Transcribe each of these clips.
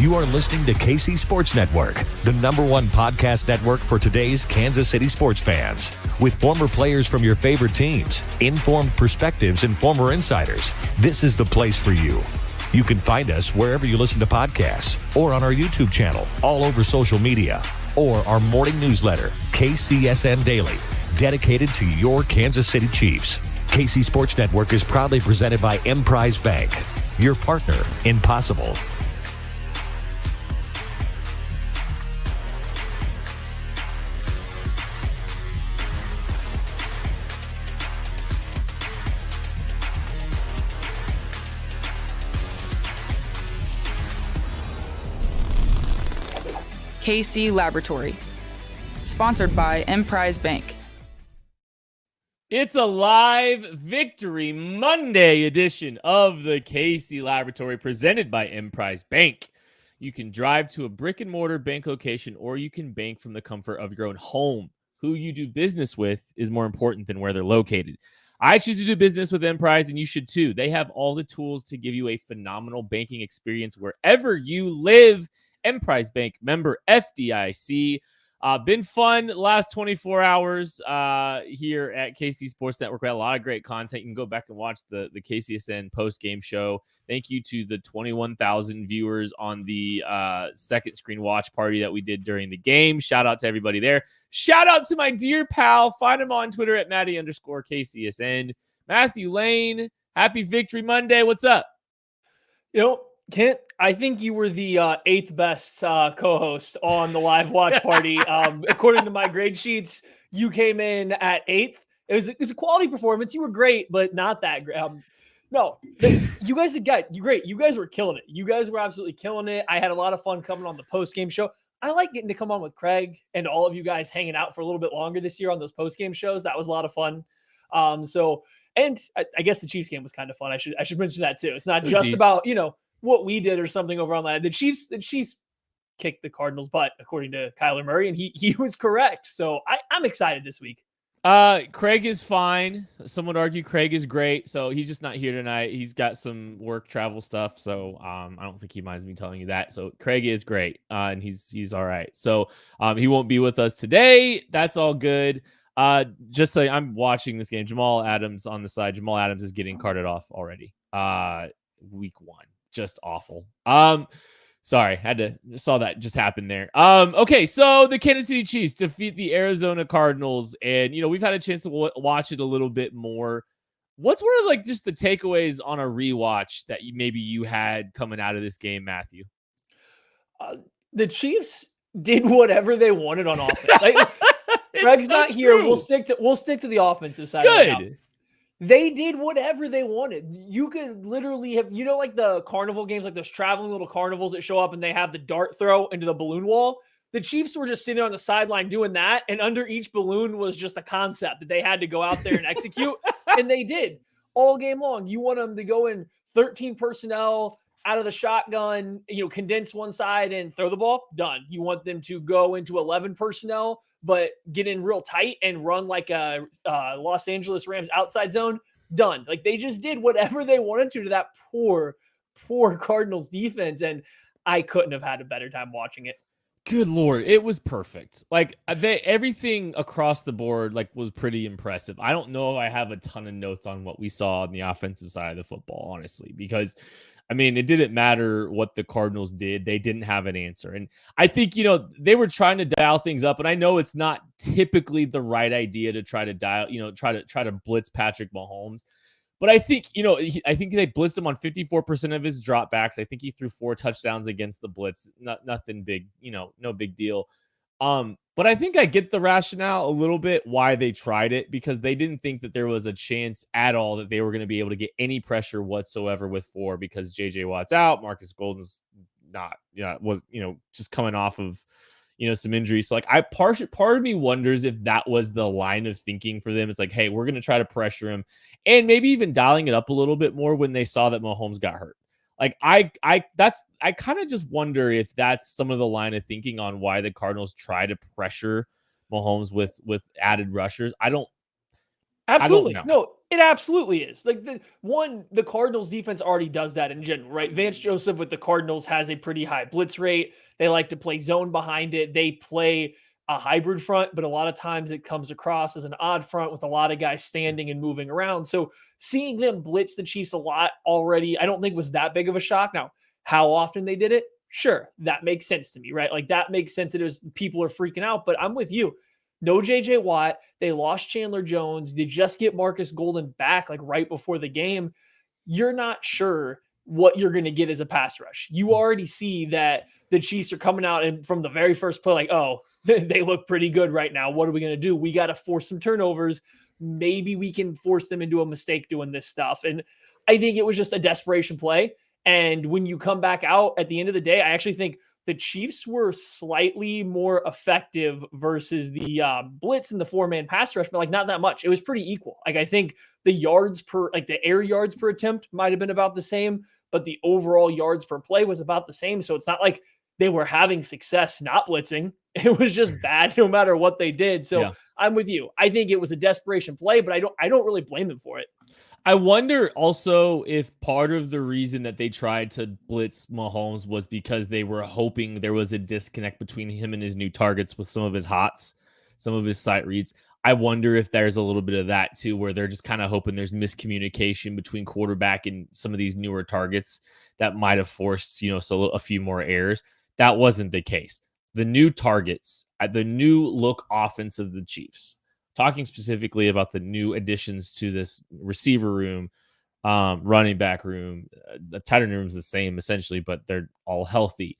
You are listening to KC Sports Network, the #1 podcast network for today's Kansas City sports fans. With former players from your favorite teams, informed perspectives, and former insiders, this is the place for you. You can find us wherever you listen to podcasts or on our YouTube channel, all over social media, or our morning newsletter, KCSN Daily, dedicated to your Kansas City Chiefs. KC Sports Network is proudly presented by Emprise Bank, your partner in possible. KC Laboratory, sponsored by Emprise Bank. It's a live Victory Monday edition of the KC Laboratory presented by Emprise Bank. You can drive to a brick and mortar bank location, or you can bank from the comfort of your own home. Who you do business with is more important than where they're located. I choose to do business with Emprise, and you should too. They have all the tools to give you a phenomenal banking experience wherever you live. Emprise Bank, member FDIC. Been fun the last 24 hours here at KC Sports Network. We had a lot of great content. You can go back and watch the KCSN post-game show. Thank you to the 21,000 viewers on the second screen watch party that we did during the game. Shout out to everybody there. Shout out to my dear pal. Find him on Twitter at Matty_KCSN. Matthew Lane, happy Victory Monday. What's up? Kent, I think you were the 8th best co-host on the live watch party. According to my grade sheets, you came in at 8th. It was a quality performance. You were great, but not that great. No, you guys did great. You guys were killing it. You guys were absolutely killing it. I had a lot of fun coming on the post-game show. I like getting to come on with Craig and all of you guys hanging out for a little bit longer this year on those post-game shows. That was a lot of fun. And I guess the Chiefs game was kind of fun. I should mention that too. It's not just about, what we did or something over on that. The Chiefs kicked the Cardinals' butt, according to Kyler Murray, and he was correct. So I'm excited this week. Craig is fine. Some would argue Craig is great. So he's just not here tonight. He's got some work travel stuff. So I don't think he minds me telling you that. So Craig is great. And he's all right. So he won't be with us today. That's all good. Just so I'm watching this game. Jamal Adams on the side. Jamal Adams is getting carted off already. Week 1. Just awful. Sorry, saw that just happen there. Okay, so the Kansas City Chiefs defeat the Arizona Cardinals, and we've had a chance to watch it a little bit more. What's one of like just the takeaways on a rewatch that maybe you had coming out of this game, Matthew? The Chiefs did whatever they wanted on offense. Greg's not here. We'll stick to the offensive side. Good. They did whatever they wanted. You could literally have, like the carnival games, like those traveling little carnivals that show up and they have the dart throw into the balloon wall. The Chiefs were just sitting there on the sideline doing that. And under each balloon was just a concept that they had to go out there and execute. And they did all game long. You want them to go in 13 personnel out of the shotgun, condense one side and throw the ball. Done. You want them to go into 11 personnel, but get in real tight and run like a Los Angeles Rams outside zone. Done. Like they just did whatever they wanted to that poor Cardinals defense. And I couldn't have had a better time watching it. Good Lord. It was perfect. Like everything across the board, was pretty impressive. I don't know if I have a ton of notes on what we saw on the offensive side of the football, honestly, because it didn't matter what the Cardinals did. They didn't have an answer. And I think, they were trying to dial things up. And I know it's not typically the right idea to try to dial, try to blitz Patrick Mahomes. But I think, I think they blitzed him on 54% of his dropbacks. I think he threw 4 touchdowns against the blitz. Nothing big, no big deal. But I think I get the rationale a little bit why they tried it, because they didn't think that there was a chance at all that they were going to be able to get any pressure whatsoever with 4, because JJ Watt's out, Marcus Golden's not, was, just coming off of, some injuries. So part of me wonders if that was the line of thinking for them. It's like, hey, we're going to try to pressure him, and maybe even dialing it up a little bit more when they saw that Mahomes got hurt. I kind of just wonder if that's some of the line of thinking on why the Cardinals try to pressure Mahomes with added rushers. Absolutely. I don't know. No, It absolutely is. Like the Cardinals defense already does that in general, right? Vance Joseph with the Cardinals has a pretty high blitz rate. They like to play zone behind it. They play a hybrid front, but a lot of times it comes across as an odd front with a lot of guys standing and moving around. So seeing them blitz the Chiefs a lot already, I don't think was that big of a shock. Now, how often they did it? Sure, that makes sense to me, right? Like that makes sense that it was people are freaking out, but I'm with you. No JJ Watt. They lost Chandler Jones. They just get Marcus Golden back like right before the game. You're not sure what you're going to get as a pass rush. You already see that the Chiefs are coming out and from the very first play, like, oh, they look pretty good right now. What are we going to do? We got to force some turnovers. Maybe we can force them into a mistake doing this stuff. And I think it was just a desperation play. And when you come back out at the end of the day, I actually think the Chiefs were slightly more effective versus the blitz and the 4-man pass rush, but like not that much. It was pretty equal. Like I think the yards per, like the air yards per attempt might have been about the same, but the overall yards per play was about the same. So it's not like they were having success not blitzing. It was just bad no matter what they did. So yeah. I'm with you. I think it was a desperation play, but I don't really blame them for it. I wonder also if part of the reason that they tried to blitz Mahomes was because they were hoping there was a disconnect between him and his new targets with some of his hots, some of his sight reads. I wonder if there's a little bit of that too, where they're just kind of hoping there's miscommunication between quarterback and some of these newer targets that might have forced, so a few more errors. That wasn't the case. The new targets, the new look offense of the Chiefs, talking specifically about the new additions to this receiver room, running back room, the tight end room is the same essentially, but they're all healthy.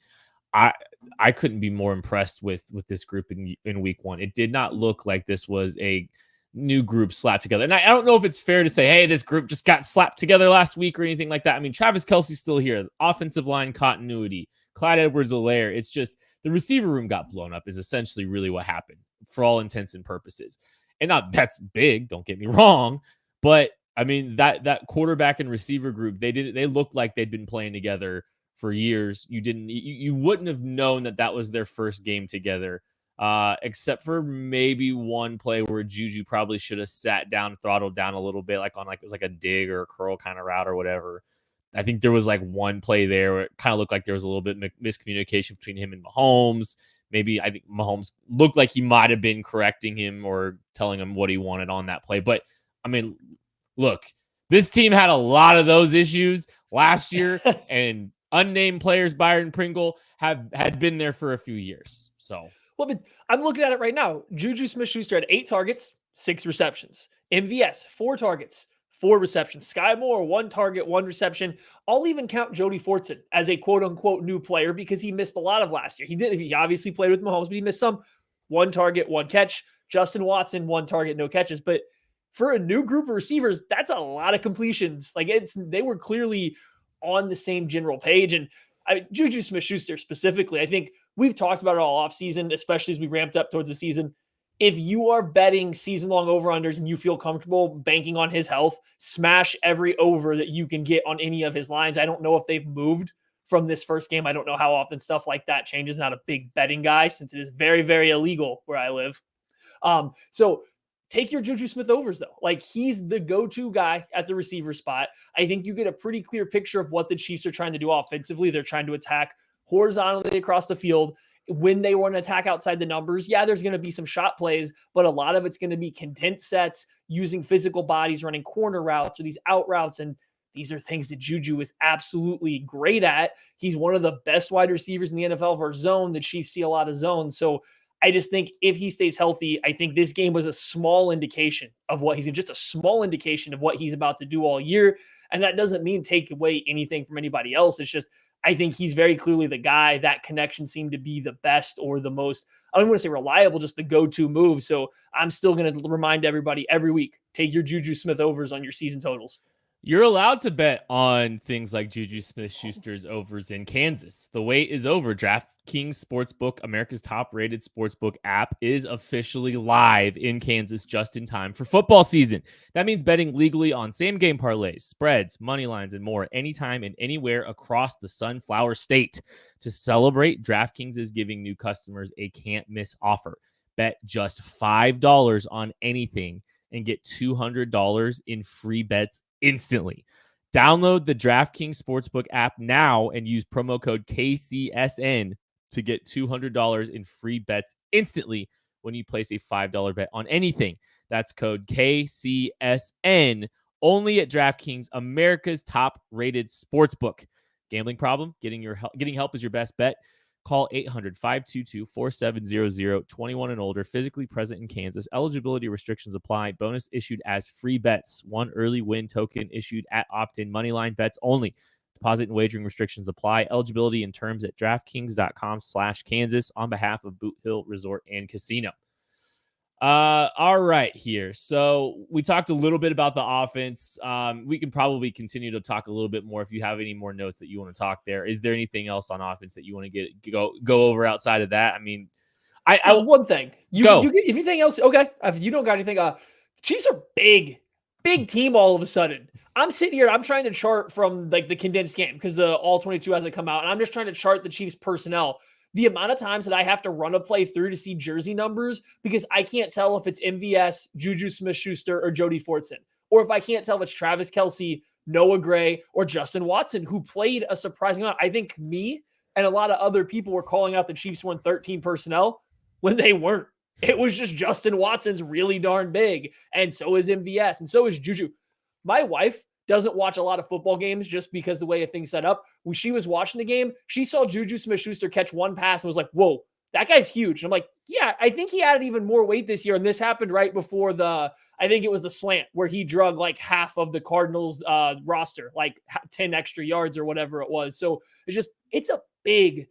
I couldn't be more impressed with this group in week one. It did not look like this was a new group slapped together. And I don't know if it's fair to say, hey, this group just got slapped together last week or anything like that. I mean, Travis Kelce's still here. Offensive line continuity. Clyde Edwards-Helaire. It's just the receiver room got blown up is essentially really what happened for all intents and purposes. And not that's big, don't get me wrong, but I mean that quarterback and receiver group, they looked like they'd been playing together for years. You wouldn't have known that was their first game together, except for maybe one play where Juju probably should have sat down, throttled down a little bit, it was like a dig or a curl kind of route or whatever. I think there was like one play there where it kind of looked like there was a little bit miscommunication between him and Mahomes. Maybe I think Mahomes looked like he might have been correcting him or telling him what he wanted on that play. But, I mean, look, this team had a lot of those issues last year, and unnamed players, Byron Pringle, had been there for a few years. So, well, but I'm looking at it right now. Juju Smith-Schuster had 8 targets, 6 receptions. MVS, 4 targets, 4 receptions. Sky Moore, 1 target, 1 reception. I'll even count Jody Fortson as a quote-unquote new player because he missed a lot of last year. He obviously played with Mahomes, but he missed some. 1 target, 1 catch. Justin Watson, 1 target, no catches. But for a new group of receivers, that's a lot of completions. They were clearly on the same general page. And Juju Smith-Schuster specifically, I think we've talked about it all offseason, especially as we ramped up towards the season. If you are betting season-long over-unders and you feel comfortable banking on his health, smash every over that you can get on any of his lines. I don't know if they've moved from this first game. I don't know how often stuff like that changes. Not a big betting guy since it is very, very illegal where I live. So take your Juju Smith overs, though. He's the go-to guy at the receiver spot. I think you get a pretty clear picture of what the Chiefs are trying to do offensively. They're trying to attack horizontally across the field. When they want to attack outside the numbers, yeah, there's going to be some shot plays, but a lot of it's going to be content sets, using physical bodies, running corner routes or these out routes. And these are things that Juju is absolutely great at. He's one of the best wide receivers in the NFL versus zone. The Chiefs see a lot of zones. So I just think if he stays healthy, I think this game was a small indication of what just a small indication of what he's about to do all year. And that doesn't mean take away anything from anybody else. It's just, I think he's very clearly the guy. That connection seemed to be the best or the most, I don't want to say reliable, just the go-to move. So I'm still going to remind everybody every week, take your Juju Smith overs on your season totals. You're allowed to bet on things like Juju Smith-Schuster's overs in Kansas. The wait is over. DraftKings Sportsbook, America's top-rated sportsbook app, is officially live in Kansas just in time for football season. That means betting legally on same-game parlays, spreads, money lines, and more anytime and anywhere across the Sunflower State. To celebrate, DraftKings is giving new customers a can't-miss offer. Bet just $5 on anything and get $200 in free bets instantly. Download the DraftKings Sportsbook app now and use promo code KCSN to get $200 in free bets instantly when you place a $5 bet on anything. That's code KCSN only at DraftKings, America's top-rated sportsbook. Gambling problem? Getting help is your best bet. Call 800-522-4700, 21 and older, physically present in Kansas. Eligibility restrictions apply. Bonus issued as free bets. One early win token issued at opt-in moneyline bets only. Deposit and wagering restrictions apply. Eligibility and terms at DraftKings.com/Kansas on behalf of Boot Hill Resort and Casino. All right here. So we talked a little bit about the offense. We can probably continue to talk a little bit more if you have any more notes that you want to talk there. Is there anything else on offense that you want to go over outside of that? I mean, I one thing. Go. If anything else, okay. If you don't got anything, Chiefs are big team all of a sudden. I'm sitting here, I'm trying to chart from like the condensed game because the all 22 hasn't come out, and I'm just trying to chart the Chiefs personnel. The amount of times that I have to run a play through to see jersey numbers because I can't tell if it's MVS, Juju Smith-Schuster, or Jody Fortson. Or if I can't tell if it's Travis Kelce, Noah Gray, or Justin Watson, who played a surprising amount. I think me and a lot of other people were calling out the Chiefs won 13 personnel when they weren't. It was just Justin Watson's really darn big. And so is MVS, and so is Juju. My wife doesn't watch a lot of football games just because the way things set up. When she was watching the game, she saw Juju Smith-Schuster catch one pass and was like, whoa, that guy's huge. And I'm like, yeah, I think he added even more weight this year. And this happened right before I think it was the slant where he drug like half of the Cardinals roster, like 10 extra yards or whatever it was. So it's a big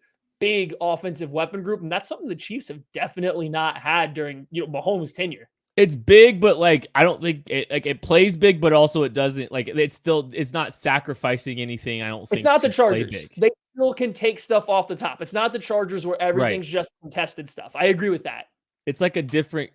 offensive weapon group. And that's something the Chiefs have definitely not had during, Mahomes' tenure. It's big, but like I don't think it plays big, but also it doesn't it's not sacrificing anything. I don't think it's not the Chargers. They still can take stuff off the top. It's not the Chargers where everything's just contested stuff. I agree with that. It's like a different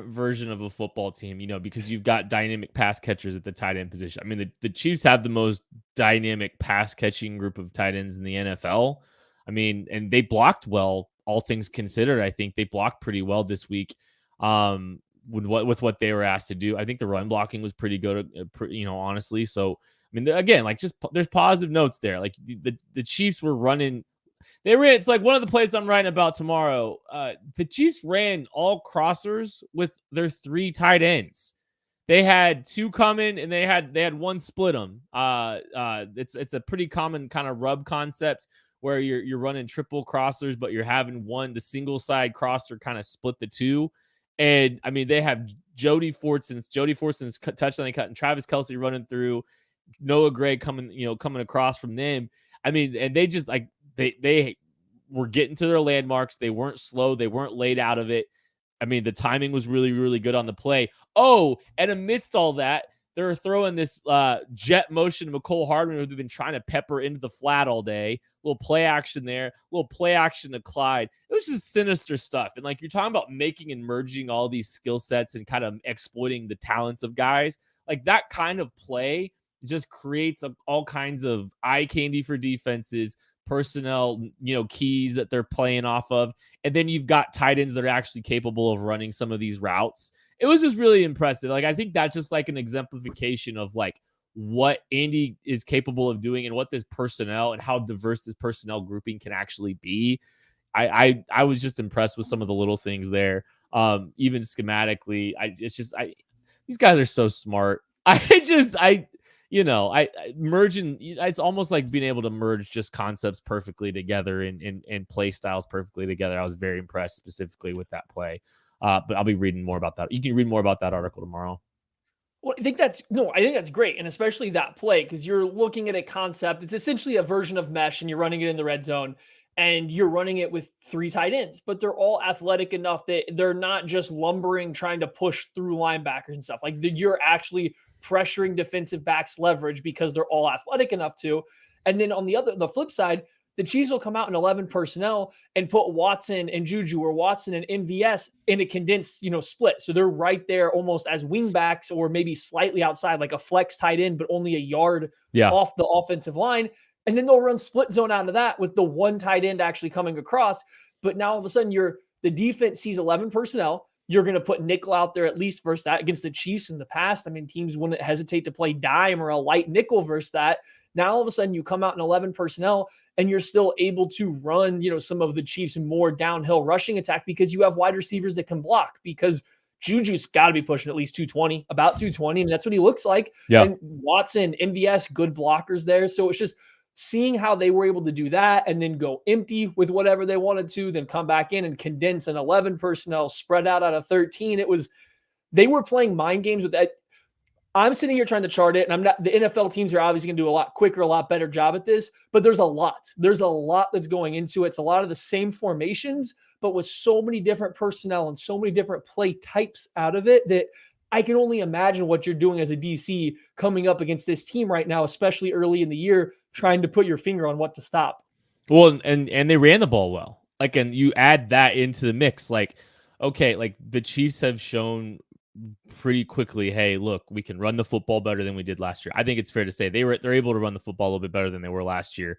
version of a football team, because you've got dynamic pass catchers at the tight end position. I mean, the Chiefs have the most dynamic pass catching group of tight ends in the NFL. I mean, and they blocked well, all things considered. I think they blocked pretty well this week. With what they were asked to do. I think the run blocking was pretty good, honestly. So, I mean, again, like there's positive notes there. Like the Chiefs were running. It's like one of the plays I'm writing about tomorrow. The Chiefs ran all crossers with their 3 tight ends. They had 2 coming and they had 1 split them. It's a pretty common kind of rub concept where you're running triple crossers, but you're having the single side crosser kind of split the 2. And I mean, they have Jody Fortson's touchdown cut and Travis Kelce running through, Noah Gray coming across from them. I mean, and they just like they were getting to their landmarks. They weren't slow. They weren't laid out of it. I mean, the timing was really, really good on the play. Oh, and amidst all that, they're throwing this jet motion to McCole Hardman, who's been trying to pepper into the flat all day. A little play action there, a little play action to Clyde. It was just sinister stuff. And like you're talking about making and merging all these skill sets and kind of exploiting the talents of guys. Like that kind of play just creates all kinds of eye candy for defenses, personnel, keys that they're playing off of. And then you've got tight ends that are actually capable of running some of these routes. It was just really impressive. Like, I think that's just like an exemplification of like what Andy is capable of doing and what this personnel and how diverse this personnel grouping can actually be. I was just impressed with some of the little things there. Even schematically, these guys are so smart. Merging, it's almost like being able to merge just concepts perfectly together and play styles perfectly together. I was very impressed specifically with that play. But I'll be reading more about that. You can read more about that article tomorrow. Well, I think that's great. And especially that play, because you're looking at a concept. It's essentially a version of mesh and you're running it in the red zone and you're running it with 3 tight ends, but they're all athletic enough that they're not just lumbering, trying to push through linebackers and stuff. Like you're actually pressuring defensive backs leverage because they're all athletic enough to. And then on the flip side, the Chiefs will come out in 11 personnel and put Watson and Juju or Watson and MVS in a condensed, split. So they're right there almost as wing backs or maybe slightly outside, like a flex tight end, but only a yard off the offensive line. And then they'll run split zone out of that with the 1 tight end actually coming across. But now all of a sudden the defense sees 11 personnel. You're going to put nickel out there at least versus that. Against the Chiefs in the past, I mean, teams wouldn't hesitate to play dime or a light nickel versus that. Now, all of a sudden, you come out in 11 personnel and you're still able to run, some of the Chiefs more downhill rushing attack because you have wide receivers that can block, because Juju's got to be pushing at least 220, about 220, and that's what he looks like. Yeah. And Watson, MVS, good blockers there. So it's just seeing how they were able to do that and then go empty with whatever they wanted to, then come back in and condense an 11 personnel spread out of 13. They were playing mind games with that. I'm sitting here trying to chart it, and the NFL teams are obviously going to do a lot quicker, a lot better job at this, but there's a lot that's going into it. It's a lot of the same formations, but with so many different personnel and so many different play types out of it that I can only imagine what you're doing as a DC coming up against this team right now, especially early in the year, trying to put your finger on what to stop. Well, and they ran the ball well. Like, and you add that into the mix, like, okay, like the Chiefs have shown pretty quickly, hey, look, we can run the football better than we did last year. I think it's fair to say they're able to run the football a little bit better than they were last year.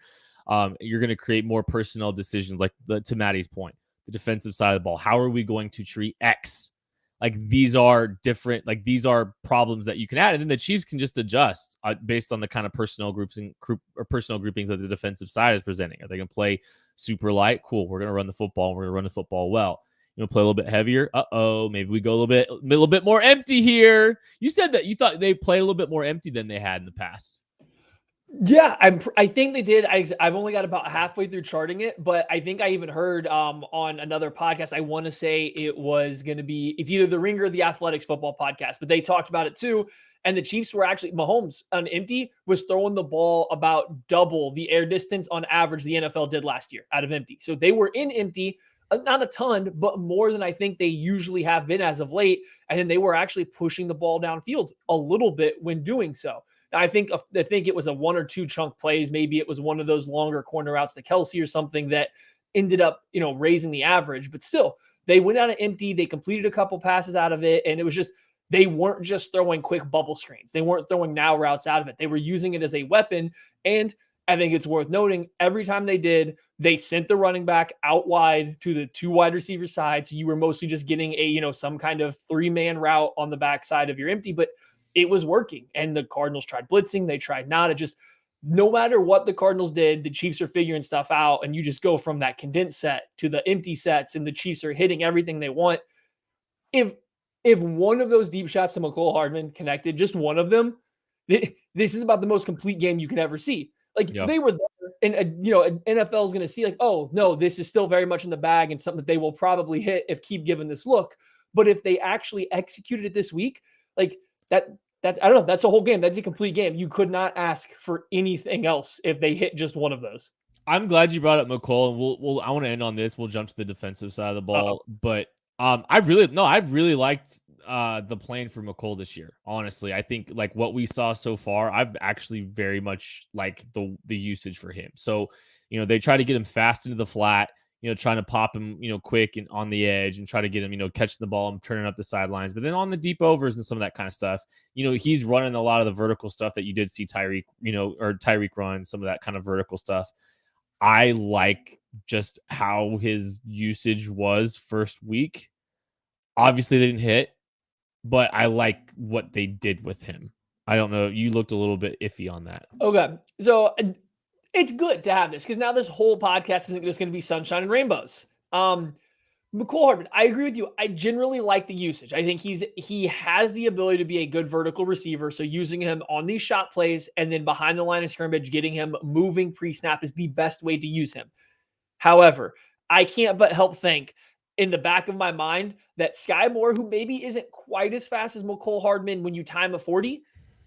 You're going to create more personnel decisions, like to Maddie's point, the defensive side of the ball. How are we going to treat X? Like, these are different, like these are problems that you can add, and then the Chiefs can just adjust based on the kind of personnel groupings that the defensive side is presenting. Are they going to play super light? Cool, we're going to run the football. We're going to run the football well. Play a little bit heavier. Maybe we go a little bit more empty here. You said that you thought they play a little bit more empty than they had in the past. Yeah, I think they did. I've only got about halfway through charting it, but I think I even heard on another podcast, I want to say it's either the Ringer or the Athletics football podcast, but they talked about it too. And the Chiefs were actually, Mahomes on empty was throwing the ball about double the air distance on average the NFL did last year out of empty. So they were in empty, not a ton, but more than I think they usually have been as of late. And then they were actually pushing the ball downfield a little bit when doing so. Now, I think it was a 1 or 2 chunk plays. Maybe it was one of those longer corner routes to Kelsey or something that ended up, raising the average. But still, they went out of empty. They completed a couple passes out of it. And it was just, they weren't just throwing quick bubble screens. They weren't throwing now routes out of it. They were using it as a weapon. And I think it's worth noting, every time they did, they sent the running back out wide to the 2 wide receiver side. So you were mostly just getting a, some kind of 3-man route on the backside of your empty, but it was working. And the Cardinals tried blitzing. They tried not. It just, no matter what the Cardinals did, the Chiefs are figuring stuff out. And you just go from that condensed set to the empty sets, and the Chiefs are hitting everything they want. If one of those deep shots to McCole Hardman connected, just one of them, this is about the most complete game you could ever see. Like, They were there, and an NFL is going to see like, oh no, this is still very much in the bag and something that they will probably hit if keep giving this look. But if they actually executed it this week, like that I don't know, that's a whole game. That's a complete game. You could not ask for anything else if they hit just one of those. I'm glad you brought up McCole, and I want to end on this. We'll jump to the defensive side of the ball, but I really liked the plan for McCole this year. Honestly, I think like what we saw so far, I've actually very much like the usage for him. So, they try to get him fast into the flat, trying to pop him, quick and on the edge and try to get him, catching the ball and turning up the sidelines. But then on the deep overs and some of that kind of stuff, he's running a lot of the vertical stuff that you did see Tyreek run, some of that kind of vertical stuff. I like just how his usage was first week. Obviously they didn't hit, but I like what they did with him. I don't know. You looked a little bit iffy on that. Okay. So it's good to have this, because now this whole podcast isn't just going to be sunshine and rainbows. McCole Hardman, I agree with you. I generally like the usage. I think he has the ability to be a good vertical receiver. So using him on these shot plays and then behind the line of scrimmage, getting him moving pre-snap is the best way to use him. However, I can't but help think in the back of my mind that Sky Moore, who maybe isn't quite as fast as McCole Hardman when you time a 40,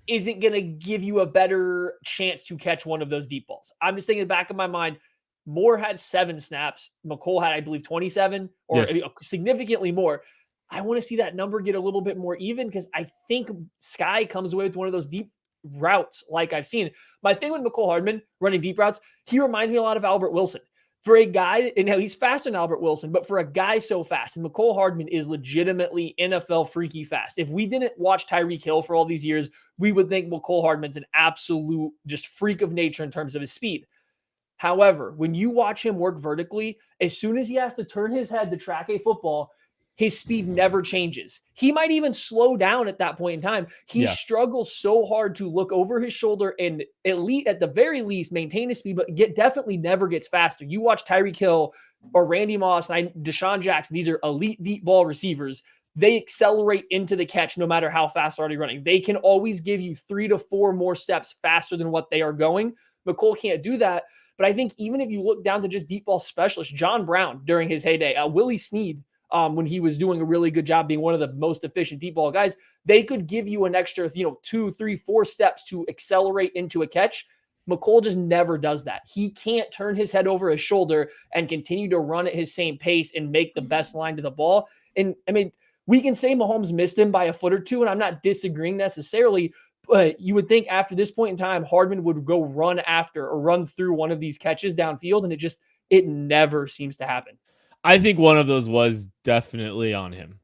isn't going to give you a better chance to catch one of those deep balls. I'm just thinking in the back of my mind, Moore had 7 snaps. McCole had, I believe, 27 or significantly more. I want to see that number get a little bit more even, because I think Sky comes away with one of those deep routes like I've seen. My thing with McCole Hardman running deep routes, he reminds me a lot of Albert Wilson. For a guy, and he's faster than Albert Wilson, but for a guy so fast, and McCole Hardman is legitimately NFL freaky fast. If we didn't watch Tyreek Hill for all these years, we would think McCole Hardman's an absolute just freak of nature in terms of his speed. However, when you watch him work vertically, as soon as he has to turn his head to track a football, his speed never changes. He might even slow down at that point in time. He struggles so hard to look over his shoulder and at the very least maintain his speed, but definitely never gets faster. You watch Tyreek Hill or Randy Moss and Deshaun Jackson. These are elite deep ball receivers. They accelerate into the catch no matter how fast they're already running. They can always give you 3 to 4 more steps faster than what they are going. McCole can't do that. But I think even if you look down to just deep ball specialists, John Brown during his heyday, Willie Snead, when he was doing a really good job being one of the most efficient deep ball guys, they could give you an extra, 2, 3, 4 steps to accelerate into a catch. McCole just never does that. He can't turn his head over his shoulder and continue to run at his same pace and make the best line to the ball. And I mean, we can say Mahomes missed him by a foot or two, and I'm not disagreeing necessarily, but you would think after this point in time, Hardman would go run after or run through one of these catches downfield, and it never seems to happen. I think one of those was definitely on him.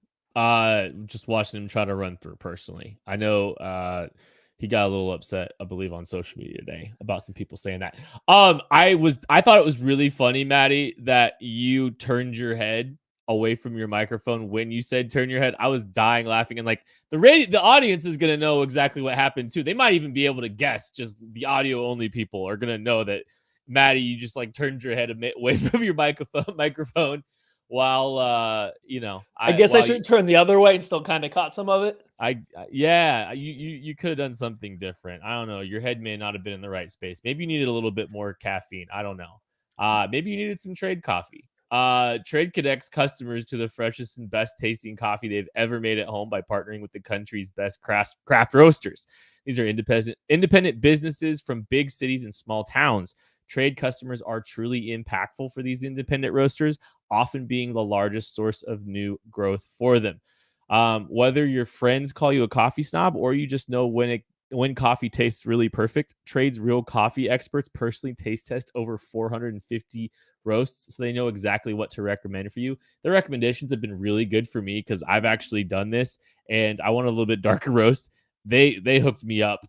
Just watching him try to run through personally. I know he got a little upset, I believe, on social media today about some people saying that. I thought it was really funny, Maddie, that you turned your head away from your microphone when you said turn your head. I was dying laughing, and like the audience is gonna know exactly what happened too. They might even be able to guess. Just the audio only people are gonna know that Maddie, you just like turned your head away from your microphone while I guess I should turn the other way and still kind of caught some of it. You could have done something different. I don't know. Your head may not have been in the right space. Maybe you needed a little bit more caffeine. I don't know. Maybe you needed some Trade coffee. Trade connects customers to the freshest and best tasting coffee they've ever made at home by partnering with the country's best craft roasters. These are independent businesses from big cities and small towns. Trade customers are truly impactful for these independent roasters, often being the largest source of new growth for them. Whether your friends call you a coffee snob or you just know when coffee tastes really perfect, Trade's real coffee experts personally taste test over 450 roasts, so they know exactly what to recommend for you. Their recommendations have been really good for me because I've actually done this and I want a little bit darker roast. They hooked me up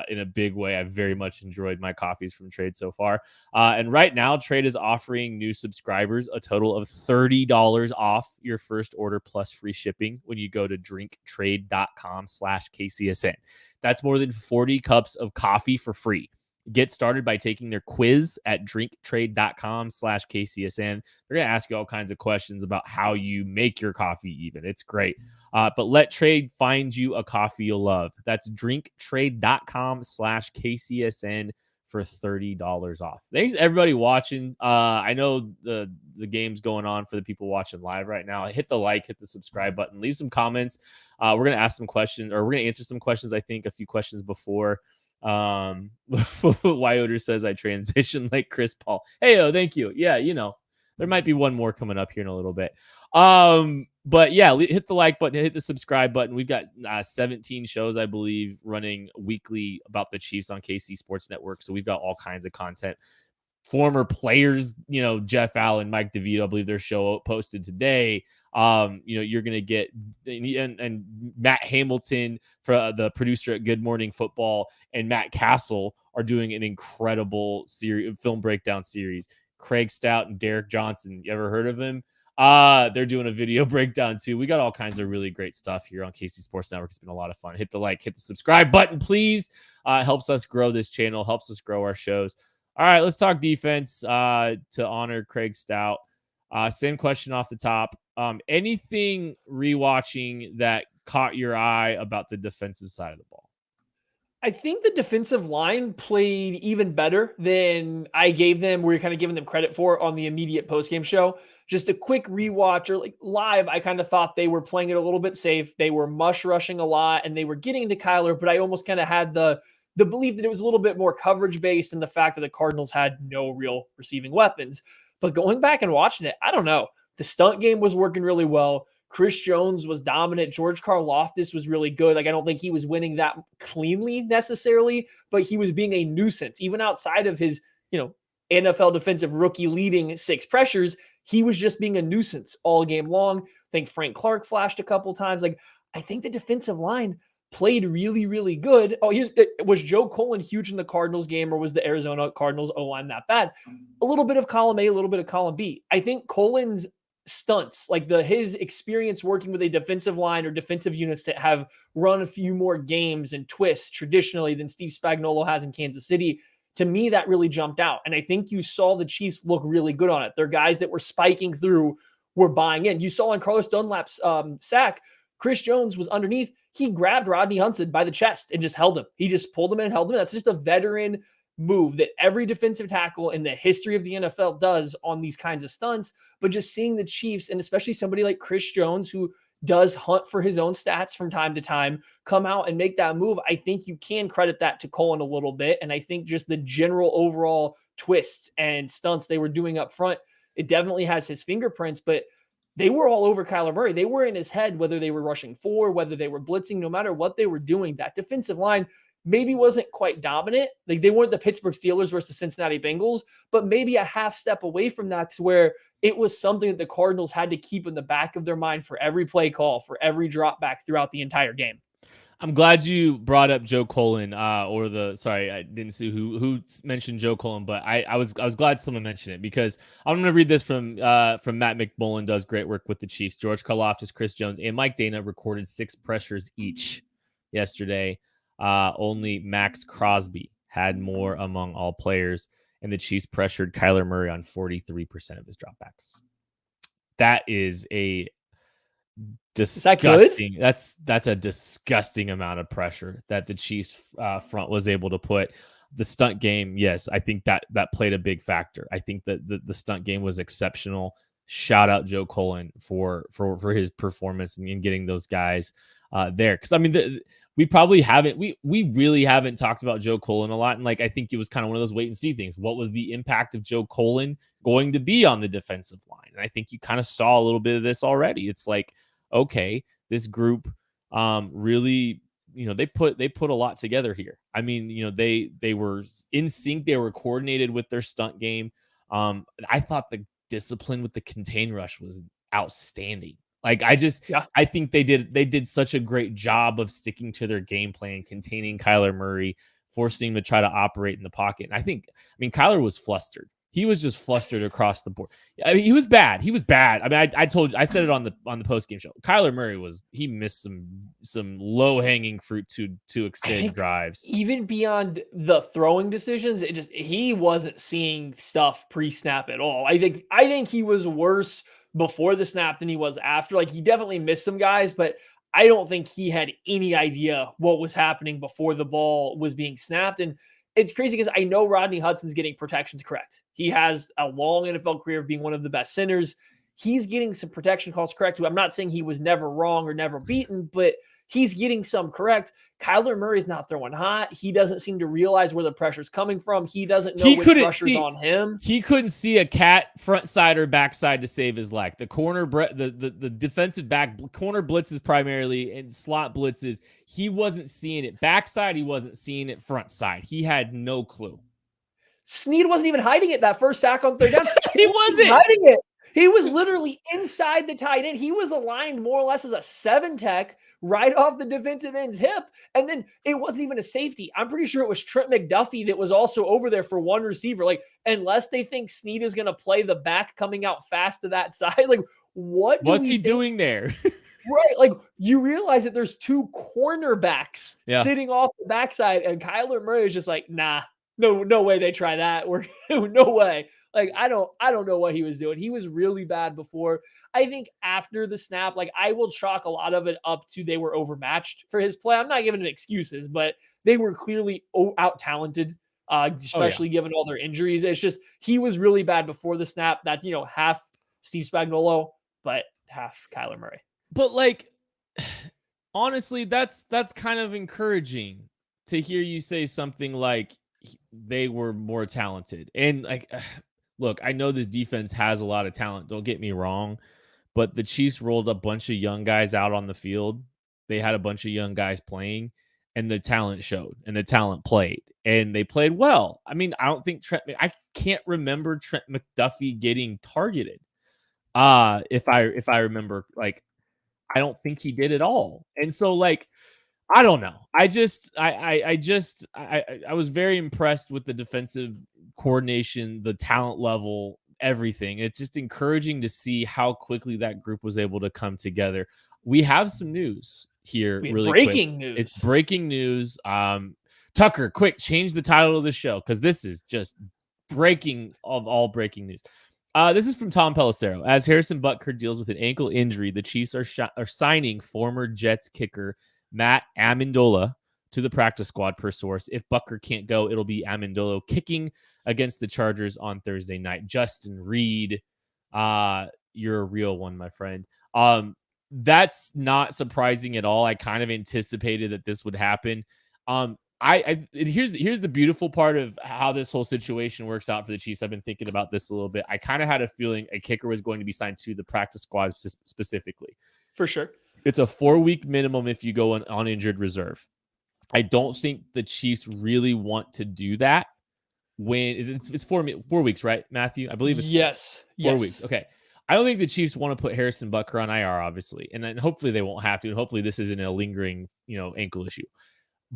in a big way. I've very much enjoyed my coffees from Trade so far. And right now, Trade is offering new subscribers a total of $30 off your first order plus free shipping when you go to drinktrade.com/KCSN. That's more than 40 cups of coffee for free. Get started by taking their quiz at drinktrade.com/KCSN. They're going to ask you all kinds of questions about how you make your coffee even. It's great. But let Trade find you a coffee you'll love. That's drinktrade.com/KCSN for $30 off. Thanks everybody watching. I know the game's going on for the people watching live right now. Hit the like, hit the subscribe button, leave some comments. We're going to ask some questions, or we're going to answer some questions. I think a few questions before. Wyoder says I transition like Chris Paul. Hey, thank you. Yeah, there might be one more coming up here in a little bit. But yeah, hit the like button, hit the subscribe button. We've got 17 shows, I believe, running weekly about the Chiefs on KC Sports Network. So we've got all kinds of content. Former players, Jeff Allen, Mike DeVito, I believe their show posted today. You're going to get and Matt Hamilton, for the producer at Good Morning Football, and Matt Castle are doing an incredible film breakdown series. Craig Stout and Derek Johnson, you ever heard of him? They're doing a video breakdown too. We got all kinds of really great stuff here on KC Sports Network. It's been a lot of fun. Hit the like, hit the subscribe button, please. Helps us grow this channel, helps us grow our shows. All right, let's talk defense to honor Craig Stout. Same question off the top. Anything rewatching that caught your eye about the defensive side of the ball? I think the defensive line played even better than I gave them. We were kind of giving them credit for on the immediate postgame show. Just a quick rewatch or like live, I kind of thought they were playing it a little bit safe. They were mush rushing a lot and they were getting to Kyler, but I almost kind of had the belief that it was a little bit more coverage based and the fact that the Cardinals had no real receiving weapons. But going back and watching it, I don't know. The stunt game was working really well. Chris Jones was dominant. George Karlaftis was really good. Like, I don't think he was winning that cleanly necessarily, but he was being a nuisance. Even outside of his, NFL defensive rookie leading 6 pressures, he was just being a nuisance all game long. I think Frank Clark flashed a couple times. Like, I think the defensive line played really, really good. Was Joe Colin huge in the Cardinals game, or was the Arizona Cardinals O-line that bad? A little bit of column A, a little bit of column B. I think Colin's stunts, like his experience working with a defensive line or defensive units that have run a few more games and twists traditionally than Steve Spagnuolo has in Kansas City. To me, that really jumped out. And I think you saw the Chiefs look really good on it. They're guys that were spiking through, were buying in. You saw on Carlos Dunlap's sack, Chris Jones was underneath. He grabbed Rodney Hudson by the chest and just held him. He just pulled him in and held him in. That's just a veteran move that every defensive tackle in the history of the NFL does on these kinds of stunts. But just seeing the Chiefs, and especially somebody like Chris Jones, who does hunt for his own stats from time to time, come out and make that move, I think you can credit that to Colin a little bit. And I think just the general overall twists and stunts they were doing up front, it definitely has his fingerprints, but they were all over Kyler Murray. They were in his head, whether they were rushing forward, whether they were blitzing, no matter what they were doing. That defensive line maybe wasn't quite dominant. Like, they weren't the Pittsburgh Steelers versus the Cincinnati Bengals, but maybe a half step away from that, to where it was something that the Cardinals had to keep in the back of their mind for every play call, for every drop back throughout the entire game. I'm glad you brought up Joe Colin, sorry, I didn't see who mentioned Joe Colin, but I was glad someone mentioned it, because I'm going to read this from Matt McMullen, does great work with the Chiefs. George Karlaftis, Chris Jones, and Mike Dana recorded 6 pressures each yesterday. Only Max Crosby had more among all players, and the Chiefs pressured Kyler Murray on 43% of his dropbacks. That is a disgusting. That's a disgusting amount of pressure that the Chiefs front was able to put. The stunt game, yes, I think that played a big factor. I think that the stunt game was exceptional. Shout out Joe Colin for his performance and getting those guys there. Because I mean, we probably haven't, we really haven't talked about Joe Colin a lot. And like, I think it was kind of one of those wait and see things. What was the impact of Joe Colin going to be on the defensive line? And I think you kind of saw a little bit of this already. It's like, okay, this group really, they put a lot together here. I mean, they were in sync. They were coordinated with their stunt game. I thought the discipline with the contain rush was outstanding. Like, I think they did such a great job of sticking to their game plan, containing Kyler Murray, forcing him to try to operate in the pocket. And Kyler was flustered. He was just flustered across the board. I mean, he was bad. I mean, I told you, I said it on the post game show. Kyler Murray he missed some low hanging fruit to extend drives. Even beyond the throwing decisions, he wasn't seeing stuff pre-snap at all. I think he was worse before the snap than he was after. Like, he definitely missed some guys, but I don't think he had any idea what was happening before the ball was being snapped. And it's crazy because I know Rodney Hudson's getting protections correct. He has a long NFL career of being one of the best centers. He's getting some protection calls correct. I'm not saying he was never wrong or never beaten, but he's getting some correct. Kyler Murray's not throwing hot. He doesn't seem to realize where the pressure's coming from. He doesn't know which pressure's on him. He couldn't see a cat front side or backside to save his life. The corner, the defensive back corner blitzes primarily and slot blitzes. He wasn't seeing it backside. He wasn't seeing it front side. He had no clue. Snead wasn't even hiding it that first sack on 3rd down. He wasn't hiding it. He was literally inside the tight end. He was aligned more or less as a 7-tech right off the defensive end's hip. And then it wasn't even a safety. I'm pretty sure it was Trent McDuffie that was also over there for one receiver. Like, unless they think Snead is going to play the back coming out fast to that side, like, what's he doing there? Right. Like, you realize that there's 2 cornerbacks sitting off the backside, and Kyler Murray is just like, nah, no way they try that. No way. Like, I don't know what he was doing. He was really bad before. I think after the snap, like, I will chalk a lot of it up to they were overmatched for his play. I'm not giving him excuses, but they were clearly out-talented, especially given all their injuries. It's just, he was really bad before the snap. That's, half Steve Spagnuolo, but half Kyler Murray. But, like, honestly, that's kind of encouraging to hear you say something like they were more talented. And, like, look, I know this defense has a lot of talent. Don't get me wrong. But the Chiefs rolled a bunch of young guys out on the field. They had a bunch of young guys playing, and the talent showed, and the talent played, and they played well. I mean, I don't think I can't remember Trent McDuffie getting targeted. If I remember, like, I don't think he did at all. And so, like, I don't know. I was very impressed with the defensive coordination, the talent level everything. It's just encouraging to see how quickly that group was able to come together. We have some news here, really breaking quick. news. It's breaking news. Tucker, quick, change the title of the show because this is just breaking of all breaking news. This is from Tom Pelissero. As Harrison Butker deals with an ankle injury, the Chiefs are signing former Jets kicker Matt Amendola to the practice squad per source. If Butker can't go, it'll be Amendola kicking against the Chargers on Thursday night. Justin Reed, you're a real one, my friend. That's not surprising at all. I kind of anticipated that this would happen. Here's the beautiful part of how this whole situation works out for the Chiefs. I've been thinking about this a little bit. I kind of had a feeling a kicker was going to be signed to the practice squad specifically. For sure. It's a 4-week minimum if you go on injured reserve. I don't think the Chiefs really want to do that. It's 4 weeks, right, Matthew? I believe it's four weeks. Okay. I don't think the Chiefs want to put Harrison Butker on IR, obviously, and then hopefully they won't have to, and hopefully this isn't a lingering, ankle issue.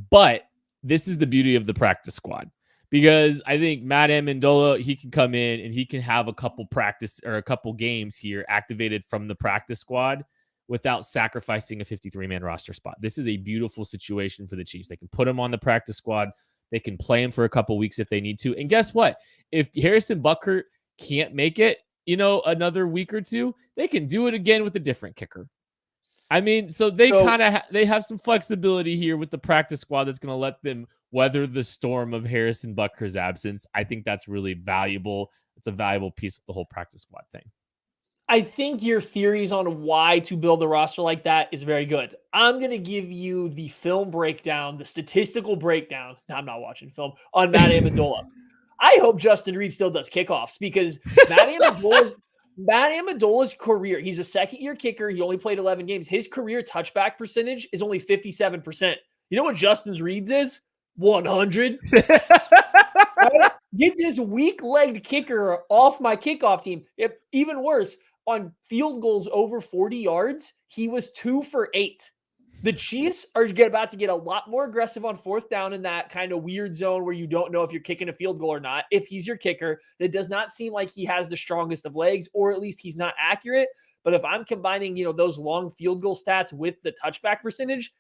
But this is the beauty of the practice squad, because I think Matt Amendola, he can come in and he can have a couple games here activated from the practice squad without sacrificing a 53-man roster spot. This is a beautiful situation for the Chiefs. They can put him on the practice squad. They can play him for a couple weeks if they need to. And guess what? If Harrison Butker can't make it, another week or two, they can do it again with a different kicker. I mean, so they they have some flexibility here with the practice squad that's going to let them weather the storm of Harrison Butker's absence. I think that's really valuable. It's a valuable piece with the whole practice squad thing. I think your theories on why to build a roster like that is very good. I'm going to give you the film breakdown, the statistical breakdown. No, I'm not watching film on Matt Amendola. I hope Justin Reed still does kickoffs, because Matt Amendola's career, he's a second-year kicker. He only played 11 games. His career touchback percentage is only 57%. You know what Justin Reed's is? 100. Right? Get this weak-legged kicker off my kickoff team. Even worse, on field goals over 40 yards, he was 2 for 8. The Chiefs are about to get a lot more aggressive on fourth down in that kind of weird zone where you don't know if you're kicking a field goal or not. If he's your kicker, it does not seem like he has the strongest of legs, or at least he's not accurate. But if I'm combining, those long field goal stats with the touchback percentage,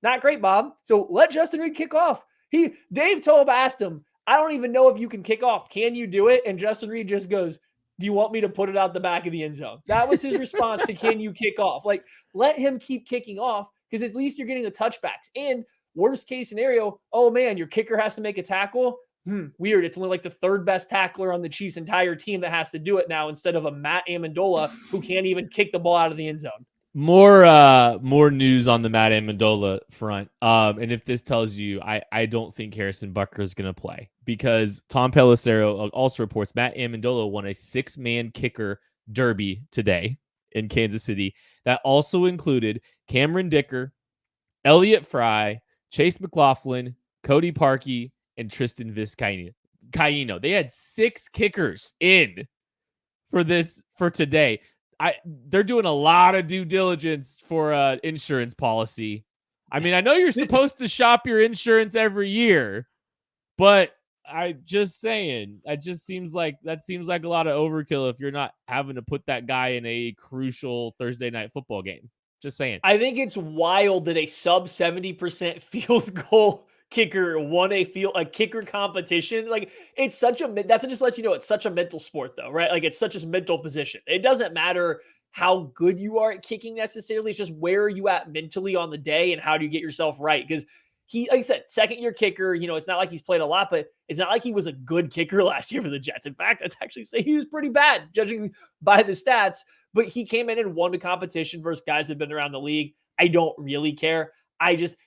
not great, Bob. So let Justin Reed kick off. Dave Toub asked him, I don't even know if you can kick off. Can you do it? And Justin Reed just goes, do you want me to put it out the back of the end zone? That was his response to can you kick off? Like, let him keep kicking off, because at least you're getting the touchbacks. And worst case scenario, oh man, your kicker has to make a tackle. Weird. It's only like the third best tackler on the Chiefs' entire team that has to do it now, instead of a Matt Amendola who can't even kick the ball out of the end zone. More news on the Matt Amendola front. And if this tells you, I don't think Harrison Butker is going to play, because Tom Pelissero also reports Matt Amendola won a 6-man kicker derby today in Kansas City. That also included Cameron Dicker, Elliott Fry, Chase McLaughlin, Cody Parkey, and Tristan Vizcaino. They had 6 kickers in for today. They're doing a lot of due diligence for insurance policy. I mean, I know you're supposed to shop your insurance every year, but I just saying, seems like a lot of overkill if you're not having to put that guy in a crucial Thursday night football game. Just saying. I think it's wild that a sub 70% field goal kicker won a kicker competition. Like, that's what just lets you know it's such a mental sport, though, right? Like, it's such a mental position. It doesn't matter how good you are at kicking necessarily. It's just where are you at mentally on the day and how do you get yourself right? Because he, like I said, second-year kicker, it's not like he's played a lot, but it's not like he was a good kicker last year for the Jets. In fact, I'd actually say he was pretty bad, judging by the stats. But he came in and won the competition versus guys that have been around the league. I don't really care.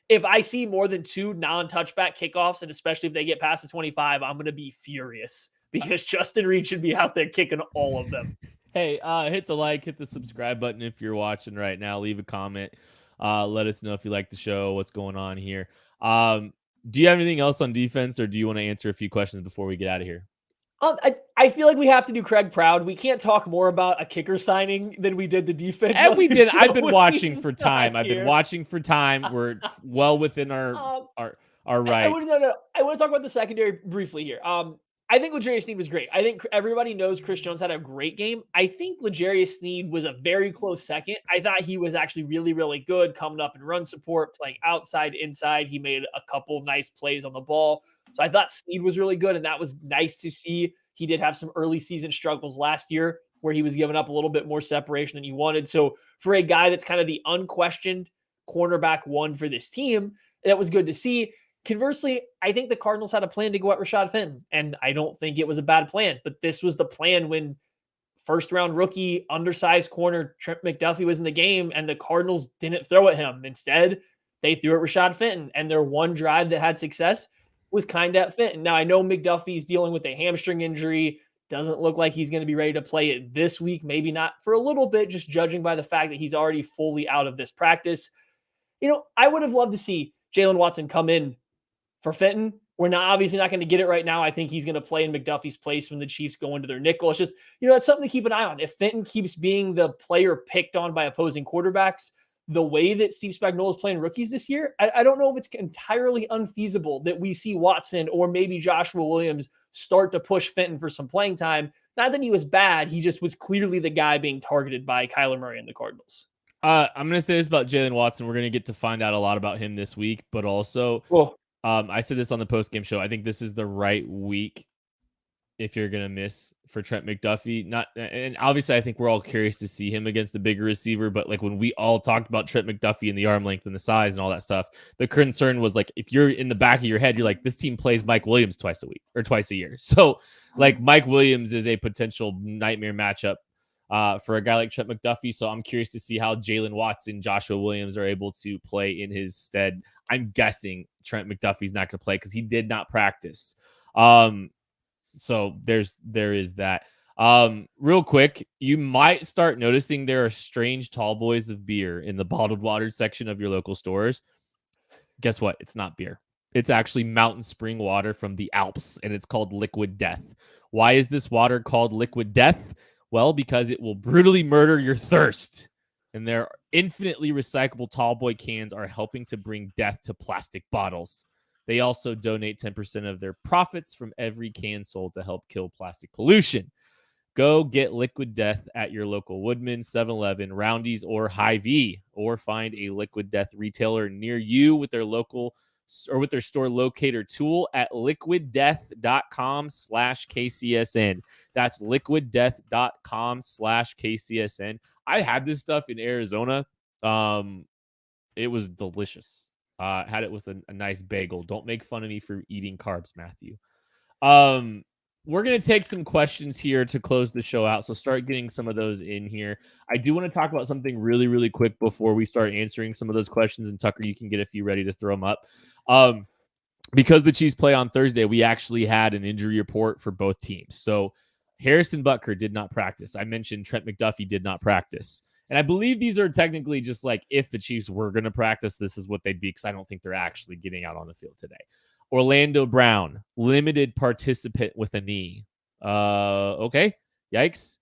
If I see more than 2 non-touchback kickoffs, and especially if they get past the 25, I'm going to be furious, because Justin Reed should be out there kicking all of them. Hey, hit the like, hit the subscribe button if you're watching right now. Leave a comment. Let us know if you like the show, what's going on here. Do you have anything else on defense, or do you want to answer a few questions before we get out of here? I feel like we have to do Craig proud. We can't talk more about a kicker signing than we did the defense. And we did. I've been watching for time. We're well within our rights. I want to talk about the secondary briefly here. I think L'Jarius Sneed was great. I think everybody knows Chris Jones had a great game. I think L'Jarius Sneed was a very close second. I thought he was actually really, really good coming up in run support, playing outside, inside. He made a couple nice plays on the ball. So I thought Sneed was really good, and that was nice to see. He did have some early season struggles last year where he was giving up a little bit more separation than he wanted. So for a guy that's kind of the unquestioned cornerback one for this team, that was good to see. Conversely, I think the Cardinals had a plan to go at Rashad Fenton, and I don't think it was a bad plan. But this was the plan when first-round rookie, undersized corner Trent McDuffie was in the game, and the Cardinals didn't throw at him. Instead, they threw at Rashad Fenton, and their one drive that had success was kind of at Fenton. Now, I know McDuffie's dealing with a hamstring injury. Doesn't look like he's going to be ready to play it this week. Maybe not for a little bit, just judging by the fact that he's already fully out of this practice. I would have loved to see Jalen Watson come in for Fenton. We're obviously not going to get it right now. I think he's going to play in McDuffie's place when the Chiefs go into their nickel. It's just, it's something to keep an eye on. If Fenton keeps being the player picked on by opposing quarterbacks, the way that Steve Spagnuolo is playing rookies this year, I don't know if it's entirely unfeasible that we see Watson or maybe Joshua Williams start to push Fenton for some playing time. Not that he was bad. He just was clearly the guy being targeted by Kyler Murray and the Cardinals. I'm going to say this about Jalen Watson. We're going to get to find out a lot about him this week, but also I said this on the post-game show. I think this is the right week if you're going to miss for Trent McDuffie. And obviously, I think we're all curious to see him against the bigger receiver. But like when we all talked about Trent McDuffie and the arm length and the size and all that stuff, the concern was like, if you're in the back of your head, you're like, this team plays Mike Williams twice a week or twice a year. So like Mike Williams is a potential nightmare matchup for a guy like Trent McDuffie. So I'm curious to see how Jalen Watson, Joshua Williams are able to play in his stead. I'm guessing Trent McDuffie's not going to play because he did not practice. So there is that. Real quick, you might start noticing there are strange tall boys of beer in the bottled water section of your local stores. Guess what? It's not beer. It's actually mountain spring water from the Alps, and it's called Liquid Death. Why is this water called Liquid Death? Well, because it will brutally murder your thirst. And their infinitely recyclable tall boy cans are helping to bring death to plastic bottles. They also donate 10% of their profits from every can sold to help kill plastic pollution. Go get Liquid Death at your local Woodman, 7-Eleven, Roundy's, or Hy-Vee, or find a Liquid Death retailer near you with their local or with their store locator tool at liquiddeath.com/KCSN. That's liquiddeath.com/KCSN. I had this stuff in Arizona. It was delicious. Had it with a nice bagel. Don't make fun of me for eating carbs, Matthew. We're going to take some questions here to close the show out. So start getting some of those in here. I do want to talk about something really, really quick before we start answering some of those questions. And Tucker, you can get a few ready to throw them up. Because the Chiefs play on Thursday, we actually had an injury report for both teams. So Harrison Butker did not practice. I mentioned Trent McDuffie did not practice. And I believe these are technically just like if the Chiefs were going to practice, this is what they'd be, because I don't think they're actually getting out on the field today. Orlando Brown, limited participant with a knee. Okay. Yikes.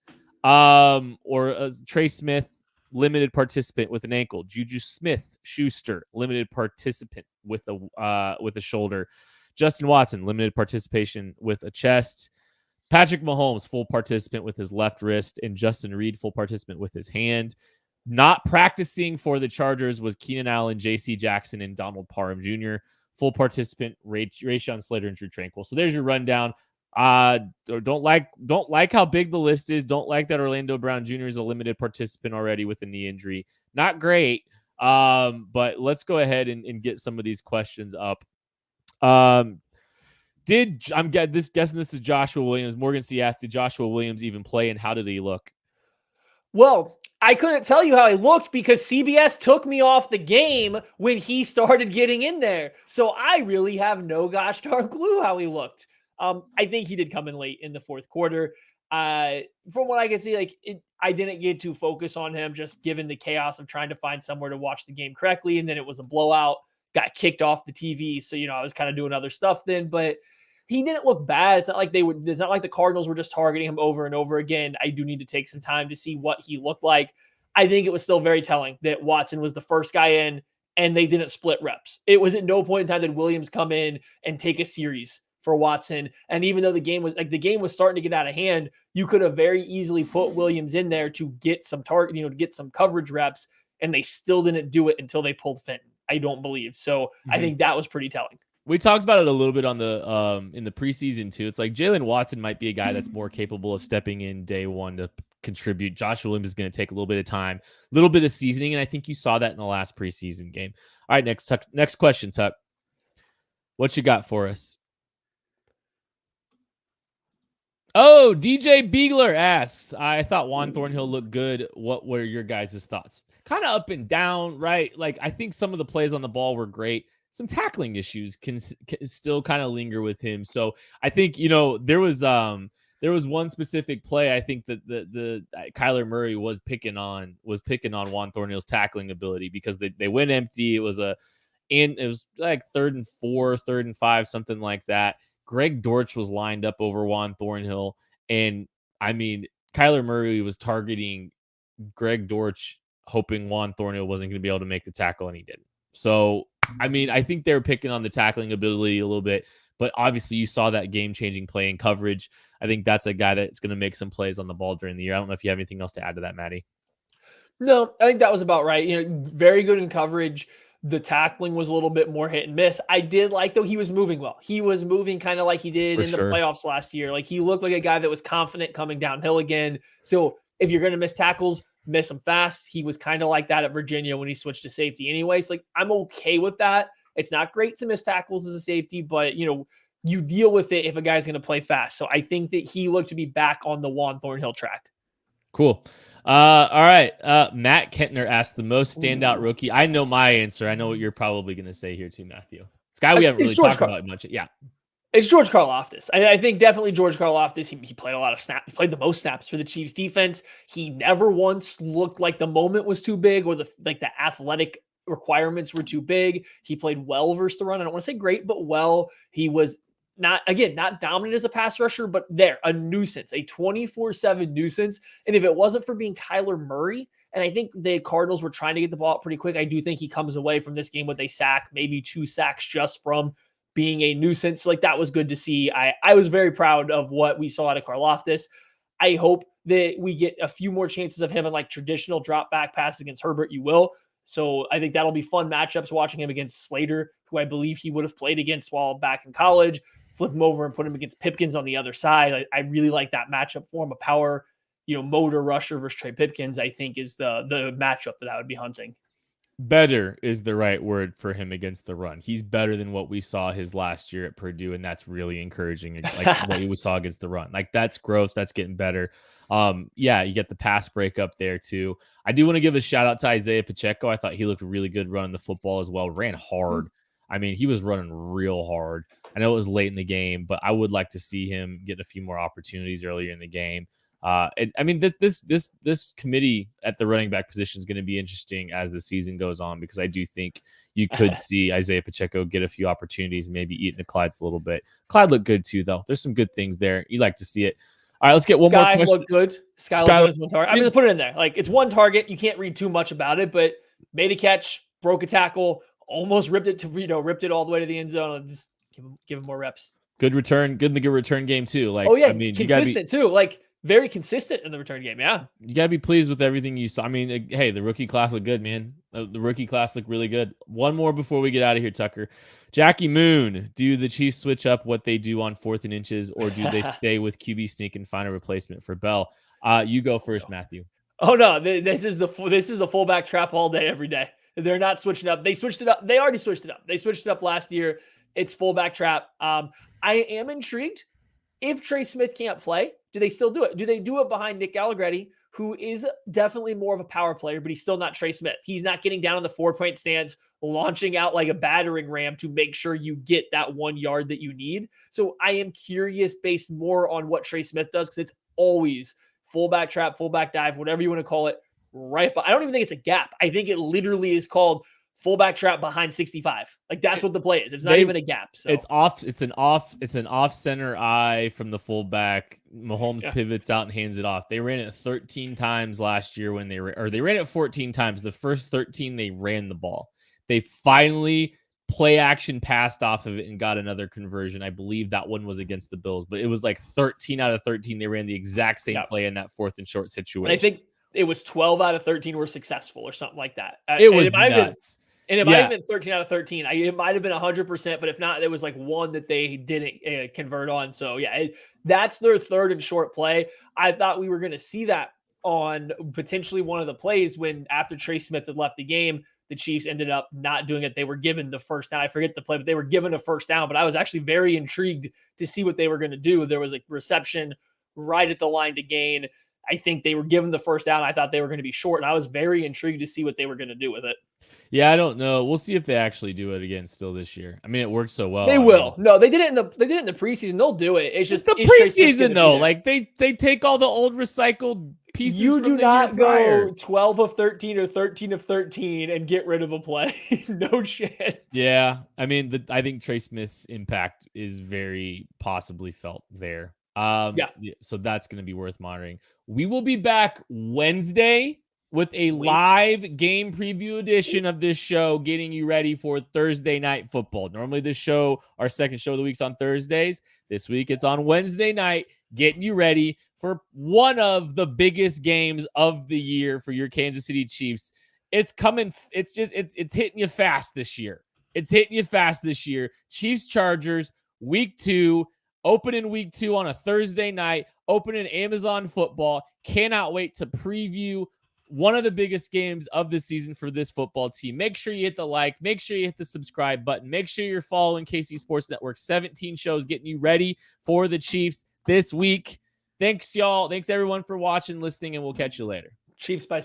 Trey Smith, limited participant with an ankle. Juju Smith-Schuster, limited participant with a shoulder. Justin Watson, limited participation with a chest. Patrick Mahomes, full participant with his left wrist, and Justin Reed, full participant with his hand. Not practicing for the Chargers was Keenan Allen, J.C. Jackson, and Donald Parham Jr. Full participant, Rayshon Slater and Drew Tranquil. So there's your rundown. Don't like how big the list is. Don't like that Orlando Brown Jr. is a limited participant already with a knee injury. Not great. But let's go ahead and get some of these questions up. I'm guessing this is Joshua Williams. Morgan C asked, did Joshua Williams even play, and how did he look? Well, I couldn't tell you how he looked because CBS took me off the game when he started getting in there. So I really have no gosh darn clue how he looked. I think he did come in late in the fourth quarter. From what I can see, I didn't get to focus on him just given the chaos of trying to find somewhere to watch the game correctly. And then it was a blowout, got kicked off the TV. So, I was kind of doing other stuff then, but he didn't look bad. It's not like the Cardinals were just targeting him over and over again. I do need to take some time to see what he looked like. I think it was still very telling that Watson was the first guy in and they didn't split reps. It was at no point in time that Williams come in and take a series for Watson. And even though the game was starting to get out of hand, you could have very easily put Williams in there to get some target, to get some coverage reps, and they still didn't do it until they pulled Fenton, I don't believe. So I think that was pretty telling. We talked about it a little bit on the in the preseason too. It's like Jalen Watson might be a guy that's more capable of stepping in day one to contribute. Josh Williams is going to take a little bit of time, a little bit of seasoning, and I think you saw that in the last preseason game. All right, next question, Tuck. What you got for us? Oh, DJ Beagler asks, I thought Juan Thornhill looked good. What were your guys' thoughts? Kind of up and down, right? Like, I think some of the plays on the ball were great. Some tackling issues can still kind of linger with him. So I think, there was one specific play. I think that the Kyler Murray was picking on Juan Thornhill's tackling ability because they went empty. It was like 3rd and 4, 3rd and 5, something like that. Greg Dortch was lined up over Juan Thornhill. And I mean, Kyler Murray was targeting Greg Dortch, hoping Juan Thornhill wasn't going to be able to make the tackle, and he didn't. So, I mean, I think they were picking on the tackling ability a little bit, but obviously you saw that game-changing play in coverage. I think that's a guy that's going to make some plays on the ball during the year. I don't know if you have anything else to add to that, Maddie. No, I think that was about right. Very good in coverage. The tackling was a little bit more hit and miss. I did like, though, he was moving well. He was moving kind of like he did in the playoffs last year. Like, he looked like a guy that was confident coming downhill again. So if you're going to miss tackles, miss them fast. He was kind of like that at Virginia when he switched to safety anyway. So, like, I'm okay with that. It's not great to miss tackles as a safety, but, you deal with it if a guy's going to play fast. So I think that he looked to be back on the Juan Thornhill track. Cool. All right. Matt Kentner asked the most standout rookie. I know my answer. I know what you're probably going to say here too, Matthew. This guy we haven't really talked about much. Yeah. It's George Karlaftis. I think definitely George Karlaftis. He played a lot of snaps. He played the most snaps for the Chiefs defense. He never once looked like the moment was too big or the athletic requirements were too big. He played well versus the run. I don't want to say great, but well. He was not dominant as a pass rusher, but a nuisance, a 24/7 nuisance. And if it wasn't for being Kyler Murray, and I think the Cardinals were trying to get the ball out pretty quick, I do think he comes away from this game with a sack, maybe 2 sacks just from being a nuisance. Like, that was good to see. I was very proud of what we saw out of Karlaftis. I hope that we get a few more chances of him in like traditional drop back passes against Herbert. You will. So I think that'll be fun matchups watching him against Slater, who I believe he would have played against while back in college. Flip him over and put him against Pipkins on the other side. I really like that matchup for him. A power, motor rusher versus Trey Pipkins, I think, is the matchup that I would be hunting. Better is the right word for him against the run. He's better than what we saw his last year at Purdue, and that's really encouraging. Like what we saw against the run. Like, that's growth. That's getting better. Yeah, you get the pass break up there too. I do want to give a shout out to Isaiah Pacheco. I thought he looked really good running the football as well. Ran hard. I mean, he was running real hard. I know it was late in the game, but I would like to see him get a few more opportunities earlier in the game. And I mean, this committee at the running back position is going to be interesting as the season goes on, because I do think you could see Isaiah Pacheco get a few opportunities and maybe eat into Clyde's a little bit. Clyde looked good too, though. There's some good things there. You like to see it. All right, let's get one more question. Looked good. Sky looked good as one target. I'm going to put it in there. Like, it's one target. You can't read too much about it, but made a catch, broke a tackle, almost ripped it all the way to the end zone. Just give him more reps. Good return. Good in the good return game too. Like, I mean, consistent too. Like, very consistent in the return game. Yeah. You got to be pleased with everything you saw. I mean, hey, the rookie class looked good, man. The rookie class looked really good. One more before we get out of here, Tucker. Jackie Moon, do the Chiefs switch up what they do on 4th and inches, or do they stay with QB sneak and find a replacement for Bell? You go first, Matthew. Oh no, this is the fullback trap all day, every day. They're not switching up. They switched it up. They already switched it up. They switched it up last year. It's fullback trap. I am intrigued. If Trey Smith can't play, do they still do it? Do they do it behind Nick Allegretti, who is definitely more of a power player, but he's still not Trey Smith? He's not getting down on the 4-point stance, launching out like a battering ram to make sure you get that 1 yard that you need. So I am curious, based more on what Trey Smith does, because it's always fullback trap, fullback dive, whatever you want to call it, right? But I don't even think it's a gap. I think it literally is called fullback trap behind 65. Like, that's what the play is. It's not even a gap. So it's off. It's an off center eye from the fullback. Mahomes pivots out and hands it off. They ran it 13 times last year they ran it 14 times. The first 13, they ran the ball. They finally play action passed off of it and got another conversion. I believe that one was against the Bills, but it was like 13 out of 13. They ran the exact same play in that 4th and short situation. And I think it was 12 out of 13 were successful or something like that. It was nuts. And it might have been 13 out of 13. It might have been 100%, but if not, there was like one that they didn't convert on. So yeah, that's their 3rd and short play. I thought we were going to see that on potentially one of the plays when after Trey Smith had left the game, the Chiefs ended up not doing it. They were given the first down. I forget the play, but they were given a first down. But I was actually very intrigued to see what they were going to do. There was a reception right at the line to gain. I think they were given the first down. I thought they were going to be short, and I was very intrigued to see what they were going to do with it. Yeah, I don't know. We'll see if they actually do it again still this year. I mean, it worked so well. They will. No, they did it in the preseason. They'll do it. It's just the preseason though. Like they take all the old recycled pieces. You do not go 12 of 13 or 13 of 13 and get rid of a play. No chance. Yeah, I mean, I think Trey Smith's impact is very possibly felt there. So that's going to be worth monitoring. We will be back Wednesday with a live game preview edition of this show, getting you ready for Thursday night football. Normally this show, our second show of the week's on Thursdays. This week it's on Wednesday night, getting you ready for one of the biggest games of the year for your Kansas City Chiefs. It's coming. It's hitting you fast this year. Chiefs Chargers week 2, opening week 2 on a Thursday night, opening Amazon Football. Cannot wait to preview one of the biggest games of the season for this football team. Make sure you hit the like. Make sure you hit the subscribe button. Make sure you're following KC Sports Network. 17 shows getting you ready for the Chiefs this week. Thanks, y'all. Thanks, everyone, for watching, listening, and we'll catch you later. Chiefs by